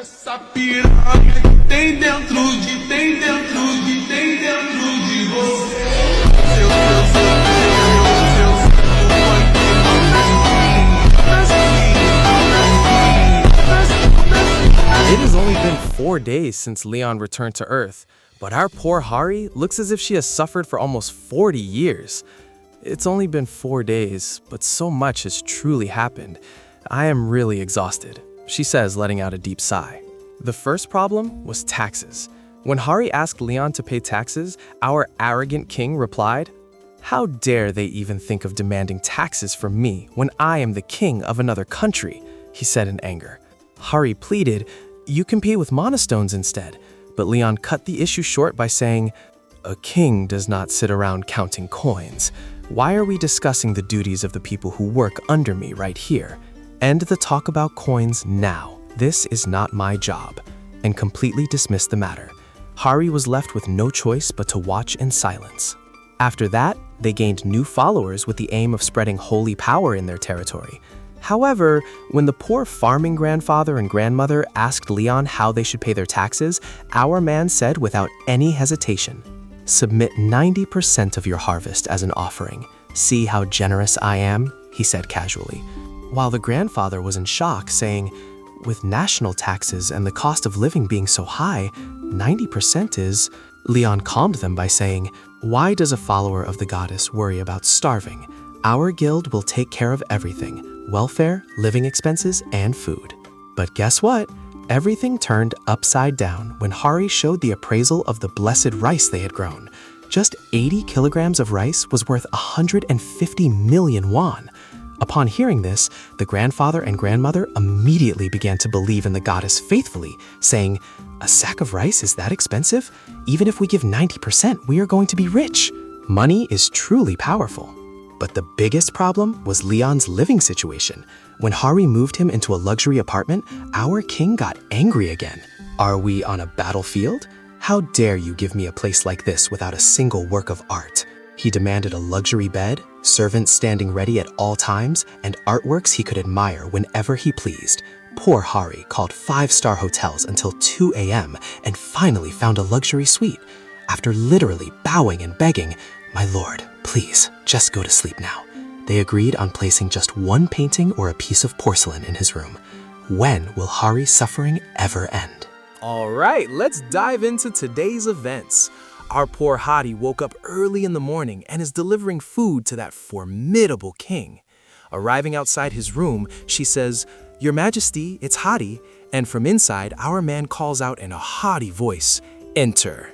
Essa piranha que tem dentro de você. It has only been 4 days since Leon returned to Earth, but our poor Hari looks as if she has suffered for almost 40 years. It's only been 4 days, but so much has truly happened. I am really exhausted, she says, letting out a deep sigh. The first problem was taxes. When Hari asked Leon to pay taxes, our arrogant king replied, "How dare they even think of demanding taxes from me when I am the king of another country?" he said in anger. Hari pleaded, "You can pay with monostones instead," but Leon cut the issue short by saying, "A king does not sit around counting coins. Why are we discussing the duties of the people who work under me right here? End the talk about coins now. This is not my job," and completely dismissed the matter. Hari was left with no choice but to watch in silence. After that, they gained new followers with the aim of spreading holy power in their territory. However, when the poor farming grandfather and grandmother asked Leon how they should pay their taxes, our man said without any hesitation, "Submit 90% of your harvest as an offering. See how generous I am," he said casually. While the grandfather was in shock, saying, "With national taxes and the cost of living being so high, 90% is..." Leon calmed them by saying, "Why does a follower of the goddess worry about starving? Our guild will take care of everything. Welfare, living expenses, and food." But guess what? Everything turned upside down when Hari showed the appraisal of the blessed rice they had grown. Just 80 kilograms of rice was worth 150 million won. Upon hearing this, the grandfather and grandmother immediately began to believe in the goddess faithfully, saying, "A sack of rice is that expensive? Even if we give 90%, we are going to be rich." Money is truly powerful. But the biggest problem was Leon's living situation. When Hari moved him into a luxury apartment, our king got angry again. "Are we on a battlefield? How dare you give me a place like this without a single work of art?" He demanded a luxury bed, servants standing ready at all times, and artworks he could admire whenever he pleased. Poor Hari called 5-star hotels until 2 a.m. and finally found a luxury suite. After literally bowing and begging, "My lord, please, just go to sleep now," they agreed on placing just one painting or a piece of porcelain in his room. When will Hari's suffering ever end? All right, let's dive into today's events. Our poor Hari woke up early in the morning and is delivering food to that formidable king. Arriving outside his room, she says, "Your Majesty, it's Hari," and from inside, our man calls out in a haughty voice, "Enter."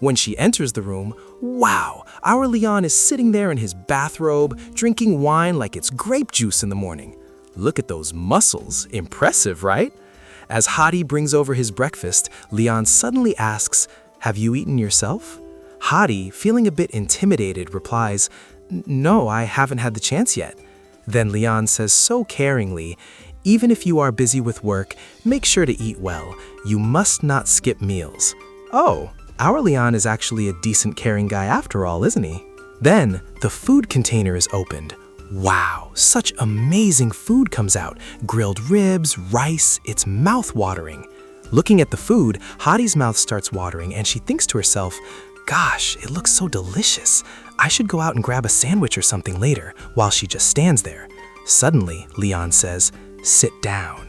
When she enters the room, wow, our Leon is sitting there in his bathrobe, drinking wine like it's grape juice in the morning. Look at those muscles, impressive, right? As Hari brings over his breakfast, Leon suddenly asks, "Have you eaten yourself?" Hari, feeling a bit intimidated, replies, "No, I haven't had the chance yet." Then Leon says so caringly, "Even if you are busy with work, make sure to eat well. You must not skip meals." Oh, our Leon is actually a decent caring guy after all, isn't he? Then the food container is opened. Wow, such amazing food comes out. Grilled ribs, rice, it's mouth-watering. Looking at the food, Hari's mouth starts watering and she thinks to herself, "Gosh, it looks so delicious. I should go out and grab a sandwich or something later," while she just stands there. Suddenly, Leon says, "Sit down."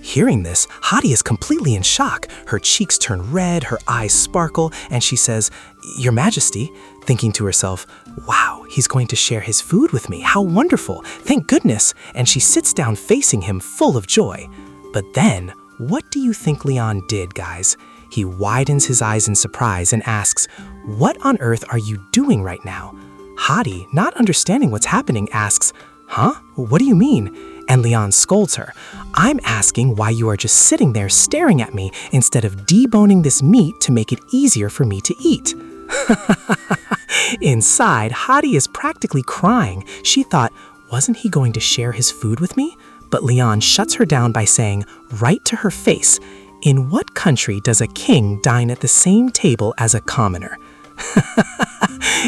Hearing this, Hari is completely in shock. Her cheeks turn red, her eyes sparkle, and she says, "Your Majesty," thinking to herself, "Wow, he's going to share his food with me. How wonderful. Thank goodness." And she sits down facing him full of joy. But then, what do you think Leon did, guys? He widens his eyes in surprise and asks, "What on earth are you doing right now?" Hari, not understanding what's happening, asks, "Huh? What do you mean?" And Leon scolds her. "I'm asking why you are just sitting there staring at me instead of deboning this meat to make it easier for me to eat." Inside, Hari is practically crying. She thought, wasn't he going to share his food with me? But Leon shuts her down by saying, right to her face, "In what country does a king dine at the same table as a commoner?"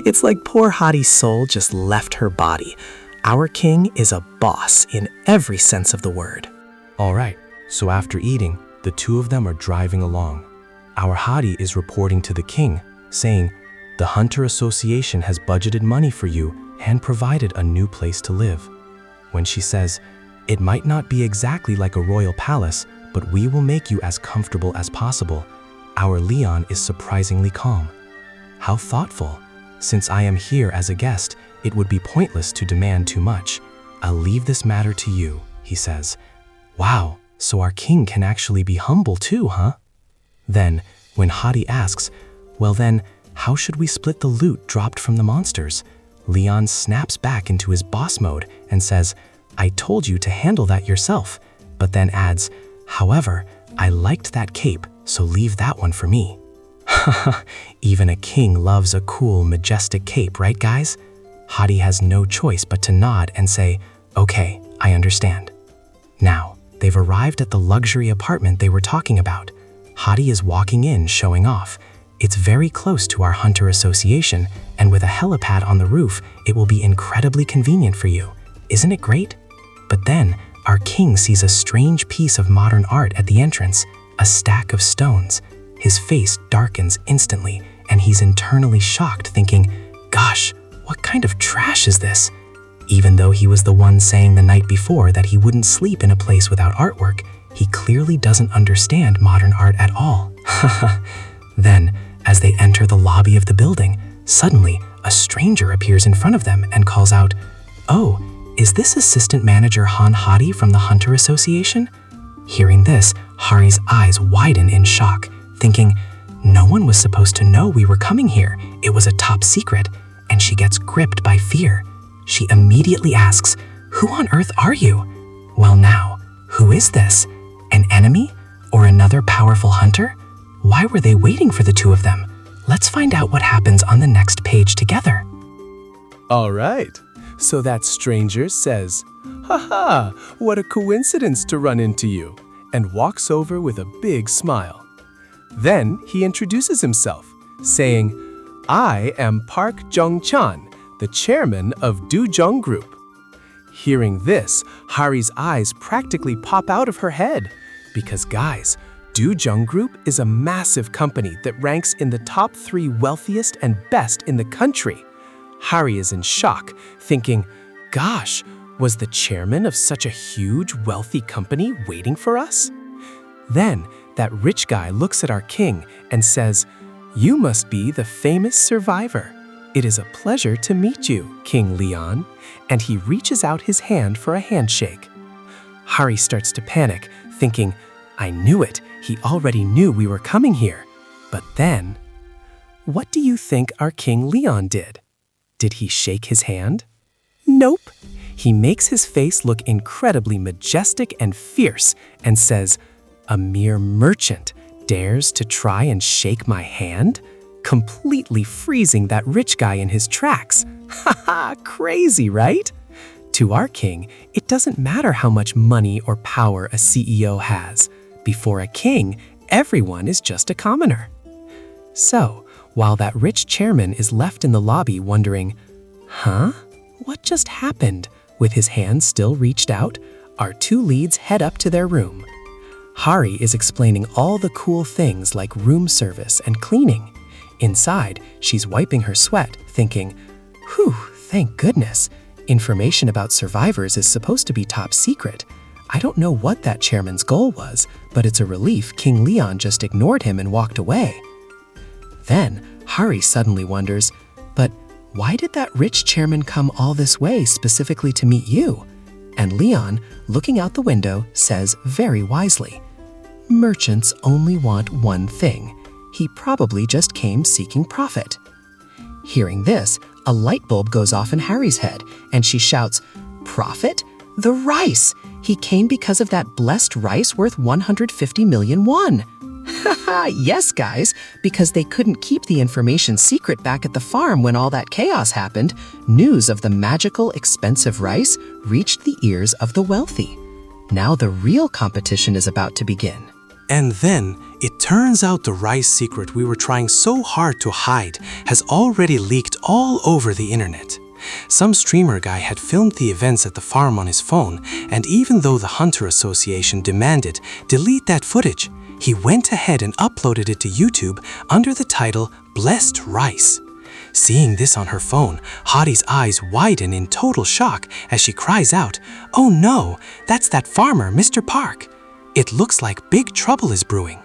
It's like poor Hari's soul just left her body. Our king is a boss in every sense of the word. All right, so after eating, the two of them are driving along. Our Hadi is reporting to the king, saying, "The Hunter Association has budgeted money for you and provided a new place to live." When she says, "It might not be exactly like a royal palace, but we will make you as comfortable as possible," our Leon is surprisingly calm. "How thoughtful. Since I am here as a guest, it would be pointless to demand too much. I'll leave this matter to you," he says. Wow, so our king can actually be humble too, huh? Then, when Hadi asks, "Well then, how should we split the loot dropped from the monsters?" Leon snaps back into his boss mode and says, "I told you to handle that yourself," but then adds, "However, I liked that cape, so leave that one for me." Even a king loves a cool, majestic cape, right guys? Hadi has no choice but to nod and say, "Okay, I understand." Now, they've arrived at the luxury apartment they were talking about. Hadi is walking in, showing off. It's very close to our Hunter Association, and with a helipad on the roof, it will be incredibly convenient for you. Isn't it great? But then, our king sees a strange piece of modern art at the entrance, a stack of stones. His face darkens instantly, and he's internally shocked, thinking, "Gosh, what kind of trash is this?" Even though he was the one saying the night before that he wouldn't sleep in a place without artwork, he clearly doesn't understand modern art at all. Then, as they enter the lobby of the building, suddenly a stranger appears in front of them and calls out, "Oh, is this Assistant Manager Han Hadi from the Hunter Association?" Hearing this, Hari's eyes widen in shock, thinking, "No one was supposed to know we were coming here. It was a top secret," and she gets gripped by fear. She immediately asks, "Who on earth are you?" Well now, who is this? An enemy? Or another powerful hunter? Why were they waiting for the two of them? Let's find out what happens on the next page together. All right, so that stranger says, "Haha, what a coincidence to run into you," and walks over with a big smile. Then he introduces himself, saying, "I am Park Jung-chan, the chairman of Dujung Group." Hearing this, Hari's eyes practically pop out of her head. Because guys, Dujung Group is a massive company that ranks in the top 3 wealthiest and best in the country. Hari is in shock, thinking, "Gosh, was the chairman of such a huge, wealthy company waiting for us?" Then, that rich guy looks at our king and says, "You must be the famous survivor. It is a pleasure to meet you, King Leon," and he reaches out his hand for a handshake. Hari starts to panic, thinking, "I knew it, he already knew we were coming here." But then, what do you think our King Leon did? Did he shake his hand? Nope. He makes his face look incredibly majestic and fierce and says, "A mere merchant dares to try and shake my hand?" Completely freezing that rich guy in his tracks. Haha, crazy, right? To our king, it doesn't matter how much money or power a CEO has. Before a king, everyone is just a commoner. So, while that rich chairman is left in the lobby wondering, "Huh? What just happened?" with his hand still reached out, our two leads head up to their room. Hari is explaining all the cool things like room service and cleaning. Inside, she's wiping her sweat, thinking, "Whew, thank goodness. Information about survivors is supposed to be top secret. I don't know what that chairman's goal was, but it's a relief King Leon just ignored him and walked away." Then, Hari suddenly wonders, "But why did that rich chairman come all this way specifically to meet you?" And Leon, looking out the window, says very wisely, "Merchants only want one thing. He probably just came seeking profit." Hearing this, a light bulb goes off in Harry's head, and she shouts, "Profit? The rice! He came because of that blessed rice worth 150 million won." Haha, yes guys, because they couldn't keep the information secret back at the farm when all that chaos happened, news of the magical, expensive rice reached the ears of the wealthy. Now the real competition is about to begin. And then, it turns out the rice secret we were trying so hard to hide has already leaked all over the internet. Some streamer guy had filmed the events at the farm on his phone, and even though the Hunter Association demanded delete that footage, he went ahead and uploaded it to YouTube under the title Blessed Rice. Seeing this on her phone, Hotie's eyes widen in total shock as she cries out, "Oh no, that's that farmer, Mr. Park. It looks like big trouble is brewing.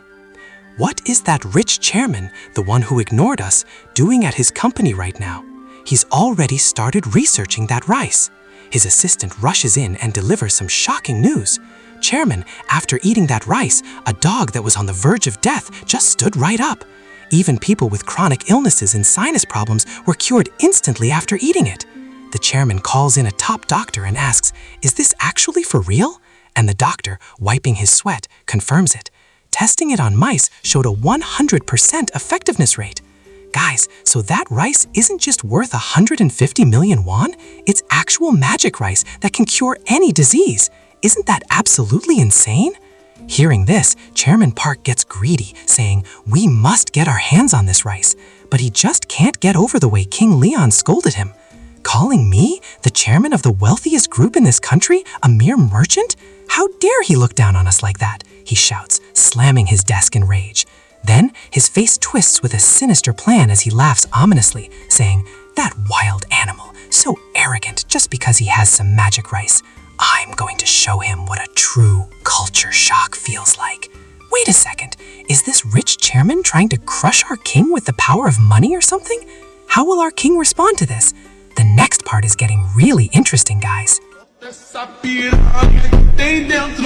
What is that rich chairman, the one who ignored us, doing at his company right now? He's already started researching that rice." His assistant rushes in and delivers some shocking news. "Chairman, after eating that rice, a dog that was on the verge of death just stood right up. Even people with chronic illnesses and sinus problems were cured instantly after eating it." The chairman calls in a top doctor and asks, "Is this actually for real?" And the doctor, wiping his sweat, confirms it. Testing it on mice showed a 100% effectiveness rate. Guys, so that rice isn't just worth 150 million won? It's actual magic rice that can cure any disease. Isn't that absolutely insane? Hearing this, Chairman Park gets greedy, saying, "We must get our hands on this rice." But he just can't get over the way King Leon scolded him. "Calling me, the chairman of the wealthiest group in this country, a mere merchant? How dare he look down on us like that?" he shouts, slamming his desk in rage. Then his face twists with a sinister plan as he laughs ominously, saying, "That wild animal, so arrogant just because he has some magic rice. I'm going to show him what a true culture shock feels like. Wait a second, is this rich chairman trying to crush our king with the power of money or something? How will our king respond to this?" The next part is getting really interesting, guys. Essa piranha que tem dentro